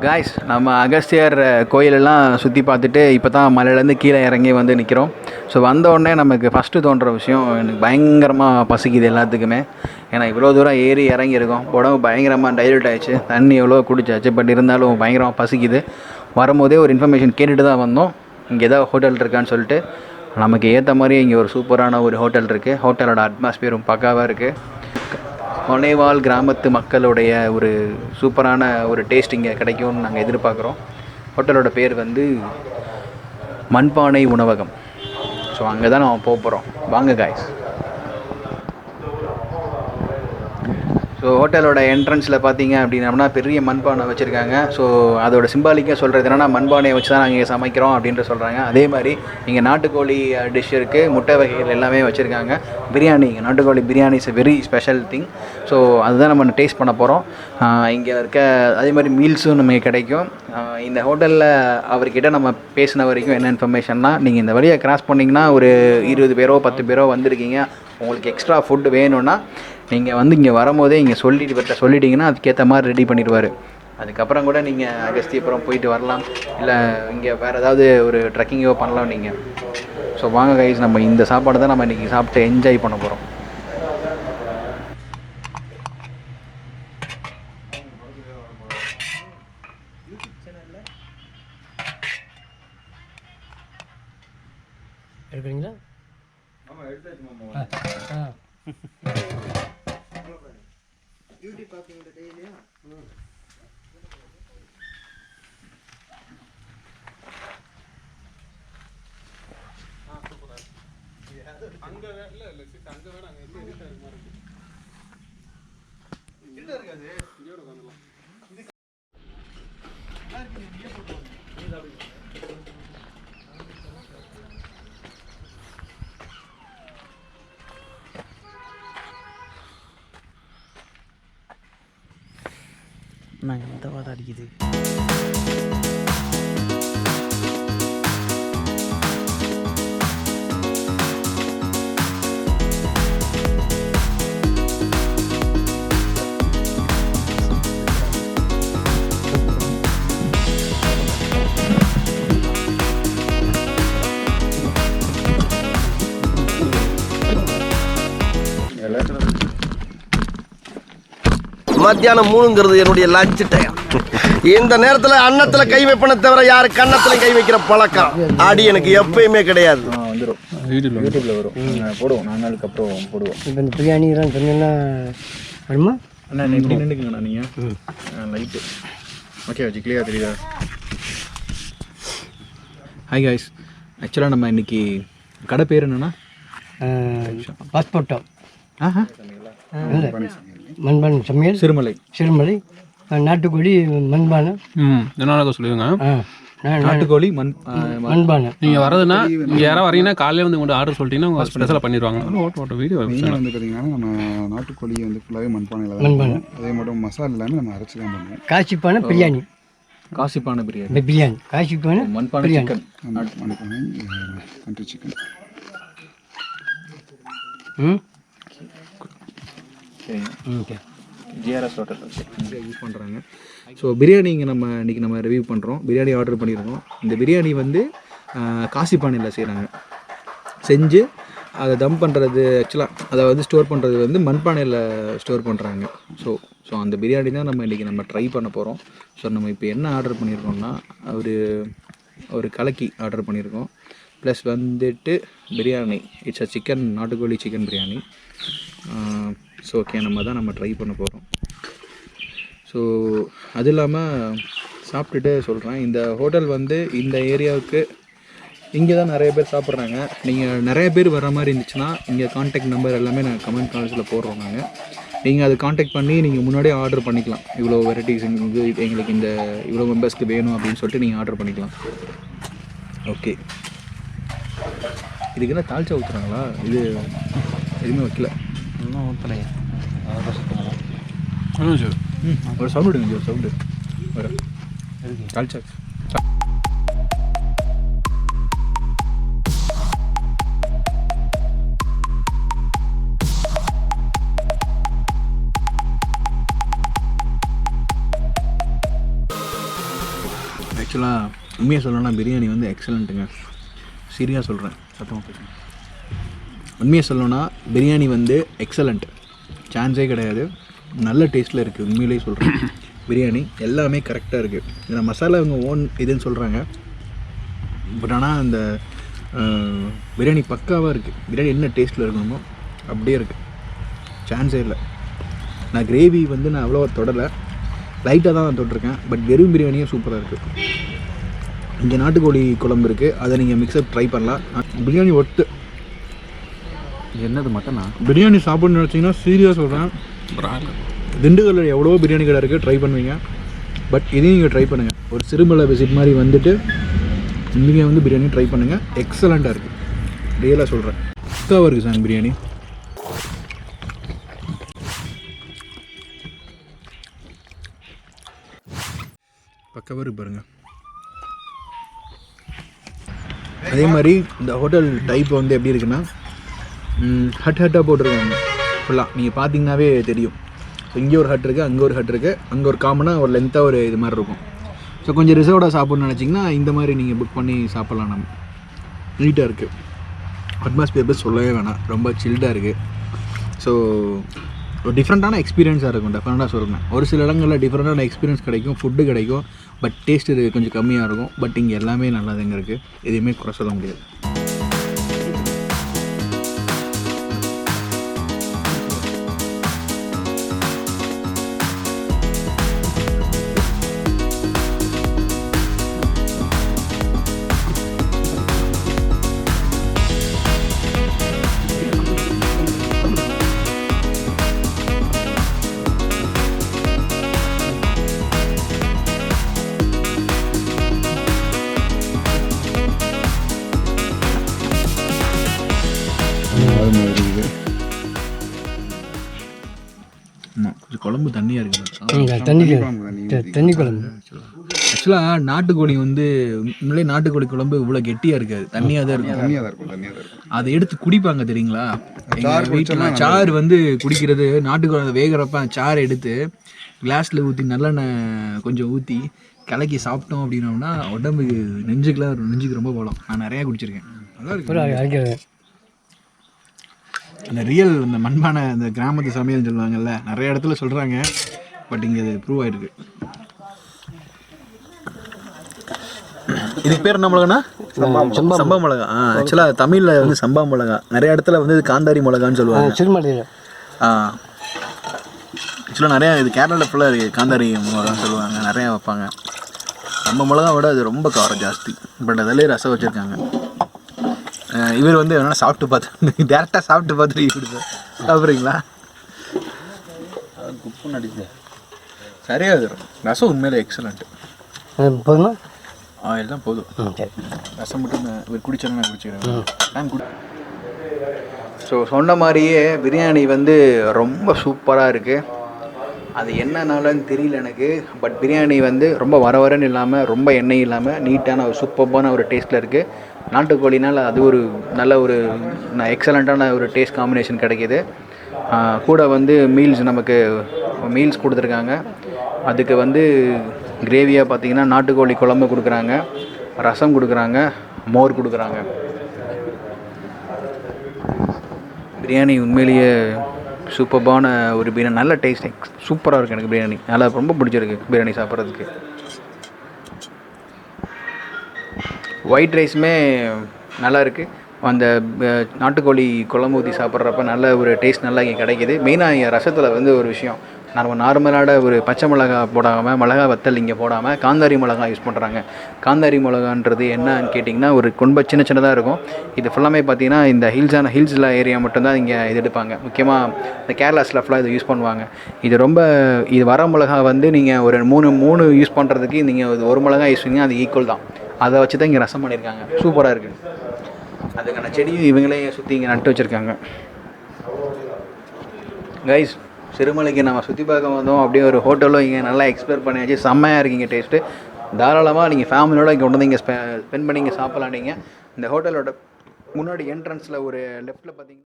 Guys நம்ம அகஸ்தியர் கோயிலெல்லாம் சுற்றி பார்த்துட்டு இப்போ தான் மலையிலேருந்து கீழே இறங்கி வந்து நிற்கிறோம். ஸோ வந்த உடனே நமக்கு ஃபஸ்ட்டு தோன்ற விஷயம் எனக்கு பயங்கரமாக பசிக்குது எல்லாத்துக்குமே. ஏன்னா இவ்வளோ தூரம் ஏறி இறங்கியிருக்கோம், உடம்பு பயங்கரமாக டைல்யூட் ஆகிடுச்சு, தண்ணி எவ்வளோ குடிச்சாச்சு, பட் இருந்தாலும் பயங்கரமாக பசிக்குது. வரும்போதே ஒரு இன்ஃபர்மேஷன் கேட்டுட்டு தான் வந்தோம், இங்கே ஏதாவது ஹோட்டல் இருக்கான்னு சொல்லிட்டு. நமக்கு ஏற்ற மாதிரி இங்கே ஒரு சூப்பரான ஒரு ஹோட்டல் இருக்குது. ஹோட்டலோட அட்மாஸ்பியரும் பக்காவாக இருக்குது. கொனைவால் கிராமத்து மக்களுடைய ஒரு சூப்பரான ஒரு டேஸ்ட் இங்கே கிடைக்கும்னு நாங்கள் எதிர்பார்க்குறோம். ஹோட்டலோட பேர் வந்து மண்பானை உணவகம். ஸோ அங்கே தான் நம்ம போகிறோம். வாங்க காய்ஸ். ஸோ ஹோட்டலோட என்ட்ரன்ஸில் பார்த்தீங்க அப்படின்னம்னா பெரிய மண்பானை வச்சுருக்காங்க. ஸோ அதோட சிம்பாலிக்காக சொல்கிறது என்னென்னா மண்பானையை வச்சு தான் நாங்கள் இங்கே சமைக்கிறோம் அப்படின்ற சொல்கிறாங்க. அதே மாதிரி இங்கே நாட்டுக்கோழி டிஷ் இருக்குது, முட்டை வகைகள் எல்லாமே வச்சுருக்காங்க. பிரியாணி, நாட்டுக்கோழி biryani is very special thing. So அதுதான் நம்ம டேஸ்ட் பண்ண போகிறோம். இங்கே இருக்க அதே மாதிரி மீல்ஸும் நமக்கு கிடைக்கும். இந்த ஹோட்டலில் அவர்கிட்ட நம்ம பேசின வரைக்கும் என்ன இன்ஃபர்மேஷன்னா, நீங்கள் இந்த வழியை கிராஸ் பண்ணிங்கன்னா ஒரு 20 பேரோ 10 பேரோ வந்திருக்கீங்க, உங்களுக்கு எக்ஸ்ட்ரா ஃபுட்டு வேணும்னா நீங்கள் வந்து இங்கே வரும்போதே இங்கே சொல்லிட்டீங்கன்னா அதுக்கேற்ற மாதிரி ரெடி பண்ணிடுவார். அதுக்கப்புறம் கூட நீங்கள் அகஸ்தியபுரம் போயிட்டு வரலாம், இல்லை இங்கே வேறு ஏதாவது ஒரு ட்ரெக்கிங்கோ பண்ணலாம் நீங்கள். ஸோ வாங்க கைஸ், நம்ம இந்த சாப்பாடு தான் நம்ம இன்றைக்கி சாப்பிட்டு என்ஜாய் பண்ண போகிறோம். எடுக்கிறீங்களா? யூடியூப் பார்ப்பீங்களா டெய்லியா? அங்க இல்ல இல்ல சிட் அங்க வேணா அங்க எங்க இருக்க மாதிரி இருக்கு. இல்ல இருக்காது. இங்க ஒரு வந்துலாம். இது நல்லா இருக்கு, நீங்க போடுங்க. இது அப்படி நான் எந்த வாதம் அடிக்குது. மத்தியானம் 3ங்கிறது என்னுடைய லஞ்ச் டைம். இந்த நேரத்தில் அன்னத்தில் கை வைப்பன தவிர யாரு கன்னத்தில் கை வைக்கிற பழக்கம் அடி எனக்கு எப்பயுமே கிடையாது. வந்துடும், யூடியூப்பில் வரும், போடுவோம், 4 நாளுக்கு அப்புறம் போடுவோம். இப்போ இந்த பிரியாணிலாம் சொன்னீங்கன்னா வருமா? அண்ணா எப்படி நின்றுக்குங்கண்ணா நீங்கள் லைட்டு ஓகே வச்சு கிளியராக தெரியுதா? ஹாய் காய்ஸ், ஆக்சுவலாக நம்ம இன்றைக்கி கடை பேர் என்னென்னா பாஸ்போர்ட்டோ ஆஹா மண்பானை சமையல் சிறுமலை நாட்டுக்கோழி மண்பானை. என்ன சொல்லுங்க, நாட்டுக்கோழி மண்பானை. நீங்கள் வரதுன்னா நீங்கள் யாராவது வரீங்கன்னா காலையில் வந்து உங்கள்கிட்ட ஆர்டர் சொல்லிட்டீங்கன்னா உங்கள் ஸ்பெஷலாக பண்ணிடுவாங்க. ஓட்டோ வீடியோ வந்து பார்த்தீங்கன்னா நம்ம நாட்டுக்கோழி வந்து ஃபுல்லாகவே மண்பானையில் மண்பானை. அதே மட்டும் மசாலா எல்லாமே நம்ம அரைச்சி தான் பண்ணுவோம். காசிப்பானை பிரியாணி, காசிப்பானை பிரியாணி, பிரியாணி காசிப்பானை மண்பானை சிக்கன், மண்பானை country chicken. Okay. GRS hotel use பண்ணுறாங்க. ஸோ பிரியாணி இங்கே இன்றைக்கி நம்ம ரிவ்யூ பண்ணுறோம். பிரியாணி ஆர்டர் பண்ணியிருக்கோம். இந்த பிரியாணி வந்து காசிப்பானையில் செய்கிறாங்க. செஞ்சு அதை தம் பண்ணுறது, ஆக்சுவலாக அதை வந்து ஸ்டோர் பண்ணுறது வந்து மண்பானையில் ஸ்டோர் பண்ணுறாங்க. ஸோ அந்த பிரியாணி தான் நம்ம ட்ரை பண்ண போகிறோம். ஸோ நம்ம இப்போ என்ன ஆர்டர் பண்ணியிருக்கோம்னா ஒரு கலக்கி ஆர்டர் பண்ணியிருக்கோம். ப்ளஸ் வந்துட்டு பிரியாணி, இட்ஸ் அ சிக்கன், நாட்டுக்கோழி சிக்கன் பிரியாணி. ஸோ ஓகே, நம்ம ட்ரை பண்ண போகிறோம். ஸோ அது இல்லாமல் சாப்பிட்டுட்டு சொல்கிறேன், இந்த ஹோட்டல் வந்து இந்த ஏரியாவுக்கு இங்கே தான் நிறைய பேர் சாப்பிட்றாங்க. நீங்கள் நிறைய பேர் வர மாதிரி இருந்துச்சுன்னா இங்கே கான்டாக்ட் நம்பர் எல்லாமே நாங்கள் கமெண்ட் பாக்ஸில் போடுறோம். நீங்கள் அதை கான்டாக்ட் பண்ணி நீங்கள் முன்னாடியே ஆர்டர் பண்ணிக்கலாம். இவ்வளோ வெரைட்டிஸ் எங்களுக்கு இந்த இவ்வளோ மெம்பர்ஸ்க்கு வேணும் அப்படின்னு சொல்லிட்டு நீங்கள் ஆர்டர் பண்ணிக்கலாம். ஓகே, இதுக்கு என்ன தால்ச்சா ஊற்றுறாங்களா? இது எதுவுமே வைக்கல, இன்னும் ஊற்றலையா? ஒரு சவுண்ட் விடுங்க, ஒரு சவுண்டு வர தால்ச்சா. ஆக்சுவலாக உண்மையாக சொல்லணும்னா பிரியாணி வந்து எக்ஸலண்ட்டுங்க. சீரியஸாக சொல்கிறேன், சத்தமாக பேசுகிறேன். உண்மையாக சொல்லணும்னா பிரியாணி வந்து எக்ஸலண்ட், சான்ஸே கிடையாது. நல்ல டேஸ்ட்டில் இருக்குது. உண்மையிலேயே சொல்கிறேன், பிரியாணி எல்லாமே கரெக்டாக இருக்குது. இதில் மசாலா இவங்க ஓன் இதுன்னு சொல்கிறாங்க, பட் ஆனால் அந்த பிரியாணி பக்காவாக இருக்குது. பிரியாணி என்ன டேஸ்ட்டில் இருக்கணுமோ அப்படியே இருக்குது, சான்ஸே இல்லை. நான் கிரேவி வந்து நான் அவ்வளோவா தொடலை, லைட்டாக தான் நான் தொட்டிருக்கேன். பட் வெறும் பிரியாணியும் சூப்பராக இருக்குது. இங்கே நாட்டுக்கோழி குழம்பு இருக்குது, அதை நீங்கள் மிக்சப் ட்ரை பண்ணலாம். பிரியாணி ஒர்த்து. என்னது மட்டனா? பிரியாணி சாப்பிட்ணுன்னு நினச்சிங்கன்னா சீரியஸாக சொல்கிறேன், திண்டுக்கல்லில் எவ்வளோ பிரியாணி கடை இருக்குது, ட்ரை பண்ணுவீங்க. பட் இதையும் நீங்கள் ட்ரை பண்ணுங்கள். ஒரு சிறுமலை விசிட் மாதிரி வந்துட்டு இங்கே வந்து பிரியாணி ட்ரை பண்ணுங்கள், எக்ஸலண்ட்டாக இருக்குது. ரியலாக சொல்கிறேன், பக்காவாக இருக்குது சார் பிரியாணி. பக்காவாக இருக்கு பாருங்கள். அதே மாதிரி இந்த ஹோட்டல் டைப் வந்து எப்படி இருக்குன்னா, ஹட்டாக போட்டிருக்காங்க ஃபுல்லாக. நீங்கள் பார்த்தீங்கன்னாவே தெரியும். ஸோ இங்கே ஒரு ஹட் இருக்குது, அங்கே ஒரு ஹட் இருக்குது, அங்கே ஒரு காமனாக ஒரு லென்த்தாக ஒரு இது மாதிரி இருக்கும். ஸோ கொஞ்சம் ரிசர்வ்டாக சாப்பிட்ணுன்னு நினச்சிங்கன்னா இந்த மாதிரி நீங்கள் புக் பண்ணி சாப்பிட்லாம். நம்ம நீட்டாக இருக்குது, அட்மாஸ்பியர் பஸ் சொல்லவே வேணாம், ரொம்ப சில்டாக இருக்குது. ஸோ ஒரு டிஃப்ரெண்ட்டான எக்ஸ்பீரியன்ஸாக இருக்கும். டெஃபினட்டாக சொல்கிறேன், ஒரு சில இடங்களில் டிஃப்ரெண்ட்டான எக்ஸ்பீரியன்ஸ் கிடைக்கும், ஃபுட்டு கிடைக்கும், பட் டேஸ்ட் இது கொஞ்சம் கம்மியாக இருக்கும். பட் இங்கே எல்லாமே நல்லதுங்க இருக்குது, எதுவுமே குறை சொல்ல முடியாது. ஆமாம், கொஞ்சம் குழம்பு தண்ணியாக இருக்குது. தண்ணி குழம்பு. ஆக்சுவலாக நாட்டுக்கோழி வந்து முன்னாடியே நாட்டுக்கோழி குழம்பு இவ்வளோ கெட்டியாக இருக்காது, தண்ணியாக தான் இருக்கும். அதை எடுத்து குடிப்பாங்க தெரியுங்களா. எங்கள் வீட்டில் சாறு வந்து குடிக்கிறது, நாட்டுக்கோழி வேகிறப்ப சாறை எடுத்து கிளாஸில் ஊற்றி நல்லெண்ணெய் கொஞ்சம் ஊற்றி கலக்கி சாப்பிட்டோம் அப்படின்னோம்னா உடம்புக்கு நெஞ்சுக்கு ரொம்ப போகலாம். நான் நிறையா குடிச்சிருக்கேன், நல்லா இருக்கு. அந்த ரியல் இந்த மண்பான இந்த கிராமத்து சமையல்னு சொல்லுவாங்கல்ல, நிறைய இடத்துல சொல்கிறாங்க, பட் இங்கே அது ப்ரூவ் ஆகிருக்கு. இதுக்கு பேர் என்ன மிளகாண்ணா? சம்பா மிளகா. ஆக்சுவலாக தமிழில் வந்து சம்பா மிளகா, நிறைய இடத்துல வந்து இது காந்தாரி மிளகான்னு சொல்லுவாங்க. சிறுமலையில் ஆக்சுவலாக நிறையா இது கேரளாவில் ஃபுல்லாக இருக்குது, காந்தாரி மிளகான்னு சொல்லுவாங்க, நிறையா வைப்பாங்க. நம்ம மிளகா விட அது ரொம்ப காரம் ஜாஸ்தி, பட் அதிலே ரசம் வச்சுருக்காங்க. இவர் வந்து வேணா சாப்பிட்டு பார்த்து டேரெக்டாக சாப்பிட்டு பார்த்துட்டு கொடுப்பேன். சாப்பிட்றீங்களா? குப்பு நடிச்சு சரியாக இருக்கும். ரசம் உண்மையிலே எக்ஸலண்ட்டு. போதுமா? எல்லாம் போதும். சரி, ரசம் மட்டும் இவர் குடிச்சாலும் நான் குடிச்சிக்கிறேன். ஸோ சொன்ன மாதிரியே பிரியாணி வந்து ரொம்ப சூப்பராக இருக்குது. அது என்னன்னாலன்னு தெரியல எனக்கு, பட் பிரியாணி வந்து ரொம்ப வரன்னு இல்லாமல், ரொம்ப எண்ணெய் இல்லாமல், நீட்டான ஒரு சூப்பர்பான ஒரு டேஸ்ட்டில் இருக்குது. நாட்டுக்கோழினால் அது ஒரு நல்ல ஒரு எக்ஸலண்ட்டான ஒரு டேஸ்ட் காம்பினேஷன் கிடைக்கிது. கூட வந்து நமக்கு மீல்ஸ் கொடுத்துருக்காங்க. அதுக்கு வந்து கிரேவியாக பார்த்திங்கன்னா நாட்டுக்கோழி குழம்பு கொடுக்குறாங்க, ரசம் கொடுக்குறாங்க, மோர் கொடுக்குறாங்க. பிரியாணி உண்மையிலேயே சூப்பர்பான ஒரு பிரியாணி, நல்ல டேஸ்ட், சூப்பராக இருக்குது. எனக்கு பிரியாணி நல்லா ரொம்ப பிடிச்சிருக்கு. பிரியாணி சாப்பிட்றதுக்கு ஒயிட் ரைஸுமே நல்லா இருக்குது. அந்த நாட்டுக்கோழி குழம்பு ஊற்றி சாப்பிட்றப்ப நல்ல ஒரு டேஸ்ட் நல்லா இங்கே கிடைக்கிது. மெயினாக ரசத்தில் வந்து ஒரு விஷயம், நம்ம நார்மலான ஒரு பச்சை மிளகா போடாமல், மிளகா வத்தல் இங்கே போடாமல் காந்தாரி மிளகா யூஸ் பண்ணுறாங்க. காந்தாரி மிளகான்றது என்னன்னு கேட்டிங்கன்னா ஒரு ரொம்ப சின்னதாக இருக்கும். இது ஃபுல்லாமே பார்த்திங்கன்னா இந்த ஹில்ஸில் ஏரியா மட்டும்தான் இங்கே இது எடுப்பாங்க. முக்கியமாக இந்த கேரளாஸில் ஃபுல்லாக இதை யூஸ் பண்ணுவாங்க. இது வர மிளகா வந்து நீங்கள் ஒரு மூணு யூஸ் பண்ணுறதுக்கு நீங்கள் ஒரு மிளகா யூஸ் பண்ணிங்கன்னா அது ஈக்குவல் தான். அதை வச்சு தான் இங்கே ரசம் பண்ணியிருக்காங்க. சூப்பராக இருக்குது. அதுக்கான செடியும் இவங்களே சுற்றி இங்கே நட்டு வச்சுருக்காங்க. கைஸ், சிறுமலைக்கு நம்ம சுற்றி பார்க்க வந்தோம். அப்படியே ஒரு ஹோட்டலும் இங்கே நல்லா எக்ஸ்ப்ளோர் பண்ணியாச்சு. செம்மையாக இருக்கீங்க டேஸ்ட்டு. தாராளமாக நீங்கள் ஃபேமிலியோடு இங்கே கொண்டு வந்து இங்கே ஸ்பெண்ட் பண்ணி இங்கே சாப்பிட்லாம். நீங்கள் இந்த ஹோட்டலோட முன்னாடி என்ட்ரன்ஸில் ஒரு லெஃப்ட்டில் பார்த்தீங்கன்னா